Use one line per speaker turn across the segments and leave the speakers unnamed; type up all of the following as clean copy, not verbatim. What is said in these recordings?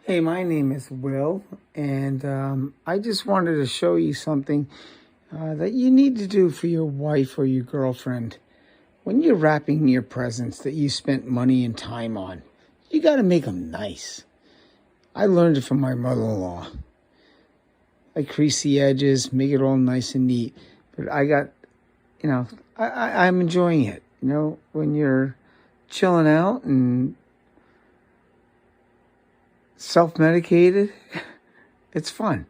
Hey, my name is Will, and I just wanted to show you something that you need to do for your wife or your girlfriend. When you're wrapping your presents that you spent money and time on, you got to make them nice. I learned it from my mother-in-law. I crease the edges, make it all nice and neat. But I got, I'm enjoying it. When you're chilling out and self-medicated, it's fun.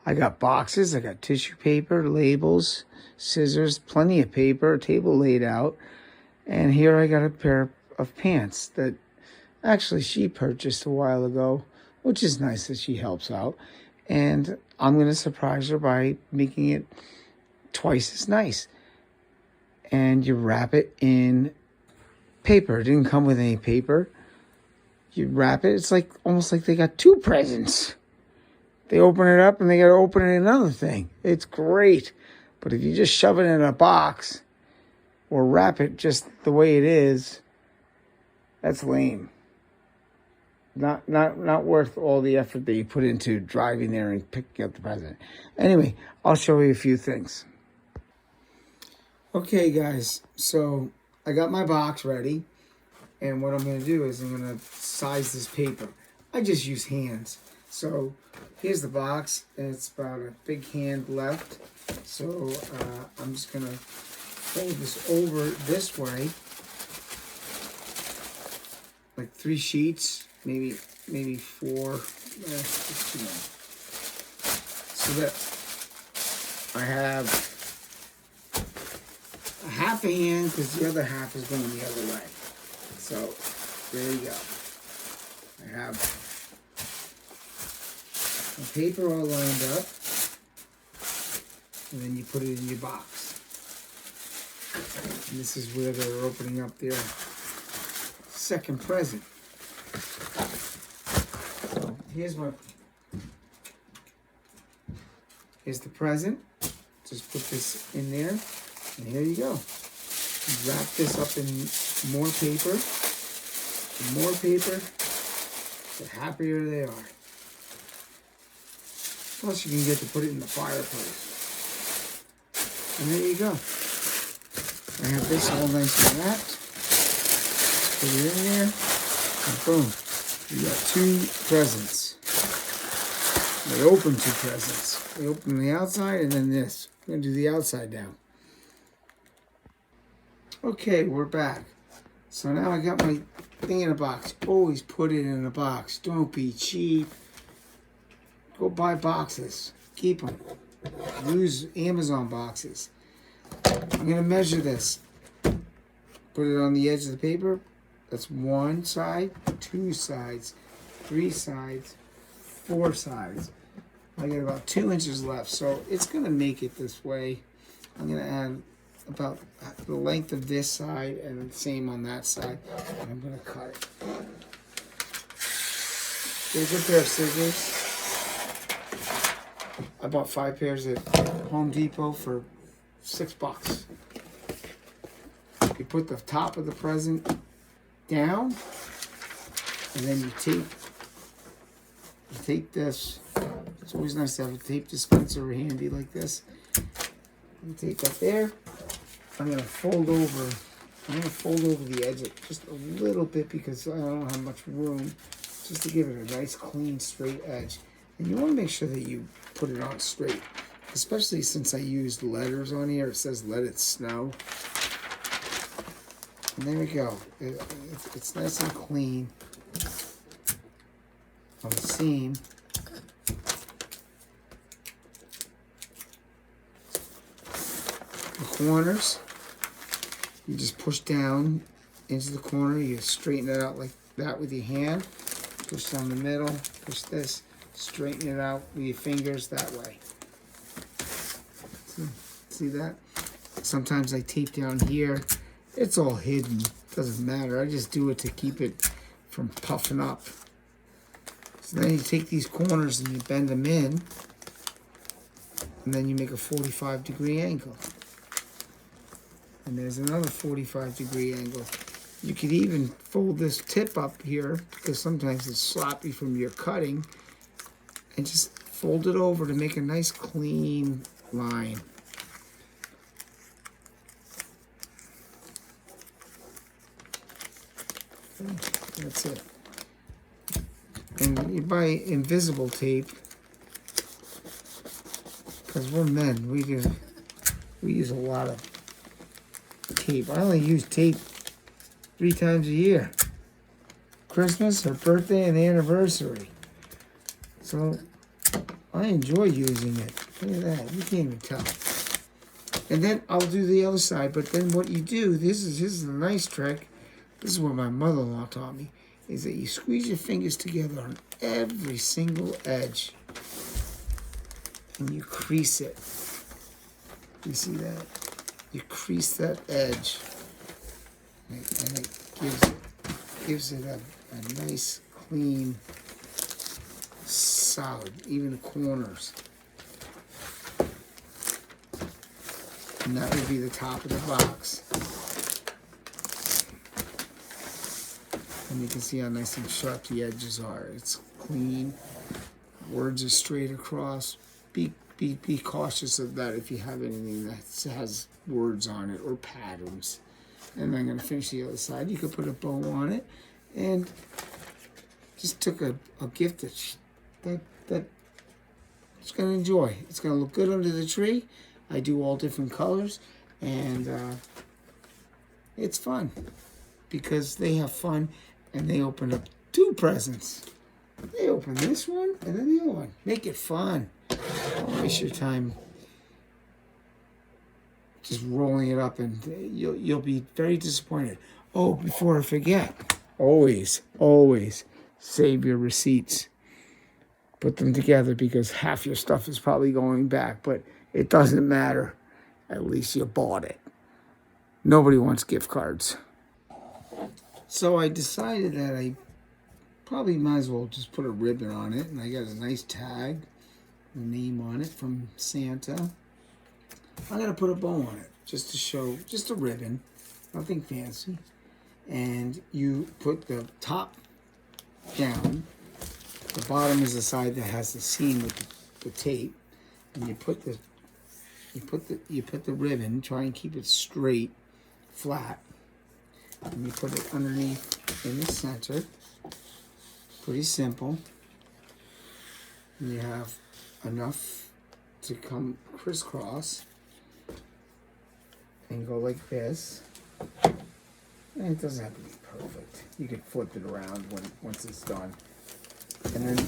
I got boxes, I got tissue paper, labels, scissors, plenty of paper, a table laid out. And here I got a pair of pants that actually she purchased a while ago, which is nice that she helps out. And I'm going to surprise her by making it twice as nice. And you wrap it in paper. It didn't come with any paper. You wrap it. It's like almost like they got two presents. They open it up and they got to open another thing. It's great. But if you just shove it in a box or wrap it just the way it is, that's lame. Not worth all the effort that you put into driving there and picking up the present. Anyway, I'll show you a few things. Okay, guys. So I got my box ready. And what I'm going to do is I'm going to size this paper. I just use hands. So here's the box. And it's about a big hand left. So I'm just going to fold this over this way. Like 3 sheets, maybe 4. Just too many. So that I have a half a hand because the other half is going the other way. So, there you go. I have the paper all lined up, and then you put it in your box. And this is where they're opening up their second present. So, here's the present. Just put this in there, and here you go. Wrap this up in more paper. The more paper, the happier they are. Plus, you can get to put it in the fireplace. And there you go. I have this all nicely wrapped. Put it in there, and boom. You got 2 presents. They open 2 presents. They open the outside and then this. I'm going to do the outside now. Okay, we're back. So now I got my thing in a box. Always put it in a box. Don't be cheap. Go buy boxes. Keep them. Use Amazon boxes. I'm going to measure this. Put it on the edge of the paper. That's 1 side, 2 sides, 3 sides, 4 sides. I got about 2 inches left, so it's going to make it this way. I'm going to add about the length of this side and the same on that side, and I'm going to cut it. Here's a pair of scissors. I bought 5 pairs at Home Depot for $6. You put the top of the present down, and then you tape this. It's always nice to have a tape dispenser handy like this. You tape that there. I'm going to fold over the edge just a little bit because I don't have much room, just to give it a nice, clean, straight edge. And you want to make sure that you put it on straight, especially since I used letters on here. It says "Let It Snow." And there we go. It's nice and clean on the seam. The corners, you just push down into the corner. You straighten it out like that with your hand. Push down the middle. Push this. Straighten it out with your fingers that way. See that? Sometimes I tape down here. It's all hidden. Doesn't matter. I just do it to keep it from puffing up. So then you take these corners and you bend them in. And then you make a 45-degree angle. And there's another 45-degree angle. You could even fold this tip up here, because sometimes it's sloppy from your cutting, and just fold it over to make a nice clean line. That's it. And you buy invisible tape, because we're men, we use a lot of tape. I only use tape 3 times a year. Christmas, her birthday, and anniversary. So I enjoy using it. Look at that. You can't even tell. And then I'll do the other side. But then what you do, this is a nice trick. This is what my mother-in-law taught me, is that you squeeze your fingers together on every single edge. And you crease it. You see that? You crease that edge. And it gives it a nice, clean, solid, even the corners. And that would be the top of the box. And you can see how nice and sharp the edges are. It's clean. Words are straight across. Be cautious of that if you have anything that has words on it or patterns. And I'm going to finish the other side. You could put a bow on it, and just took a gift that it's going to enjoy. It's going to look good under the tree. I do all different colors, and it's fun because they have fun, and they open up 2 presents. They open this one and then the other one. Make it fun. Don't waste your time just rolling it up, and you'll be very disappointed. Oh, before I forget, always save your receipts. Put them together, because half your stuff is probably going back, but it doesn't matter. At least you bought it. Nobody wants gift cards. So I decided that I probably might as well just put a ribbon on it, and I got a nice tag, the name on it from Santa. I'm gonna put a bow on it just to show, just a ribbon, nothing fancy. And you put the top down. The bottom is the side that has the seam with the tape, and you put the ribbon. Try and keep it straight, flat, and you put it underneath in the center. Pretty simple. And you have enough to come crisscross and go like this. And it doesn't have to be perfect. You can flip it around once it's done. And then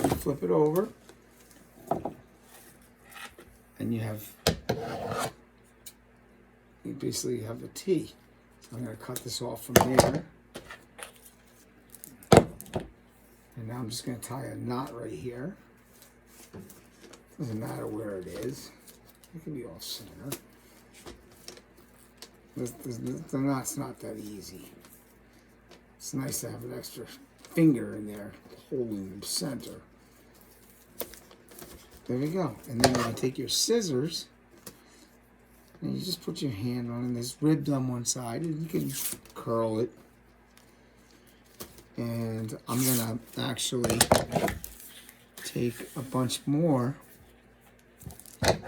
you flip it over, and you basically have a T. So I'm going to cut this off from there. And now I'm just going to tie a knot right here. Doesn't matter where it is. It can be off center. The knot's not that easy. It's nice to have an extra finger in there holding the center. There we go. And then you take your scissors and you just put your hand on it, and there's ribbed on one side, and you can curl it. And I'm gonna actually take a bunch more like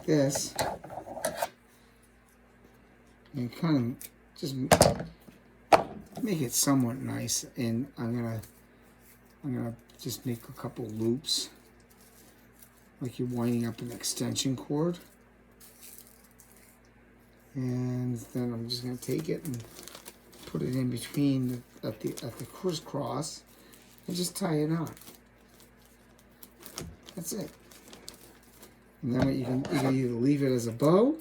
this and kind of just make it somewhat nice. And I'm gonna just make a couple loops like you're winding up an extension cord. And then I'm just gonna take it and put it in between at the crisscross and just tie a knot. That's it. And then what you can either leave it as a bow,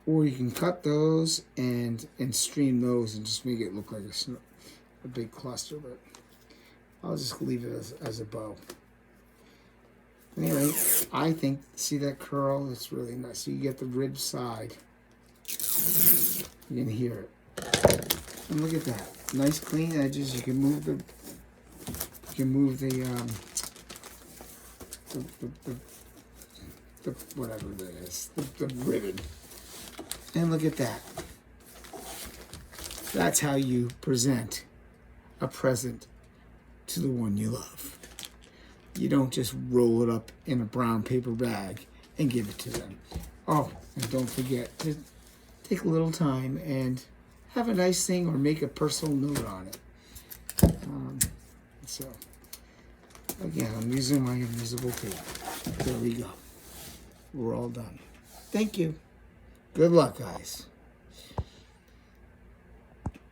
or you can cut those and stream those and just make it look like a big cluster. But I'll just leave it as a bow. Anyway, I think, see that curl? It's really nice. So you get the rib side. You can hear it. And look at that. Nice clean edges. You can move the whatever that is, the ribbon. And look at that. That's how you present a present to the one you love. You don't just roll it up in a brown paper bag and give it to them. Oh, and don't forget to take a little time and have a nice thing or make a personal note on it. So, again, I'm using my invisible tape. There we go. We're all done. Thank you. Good luck, guys.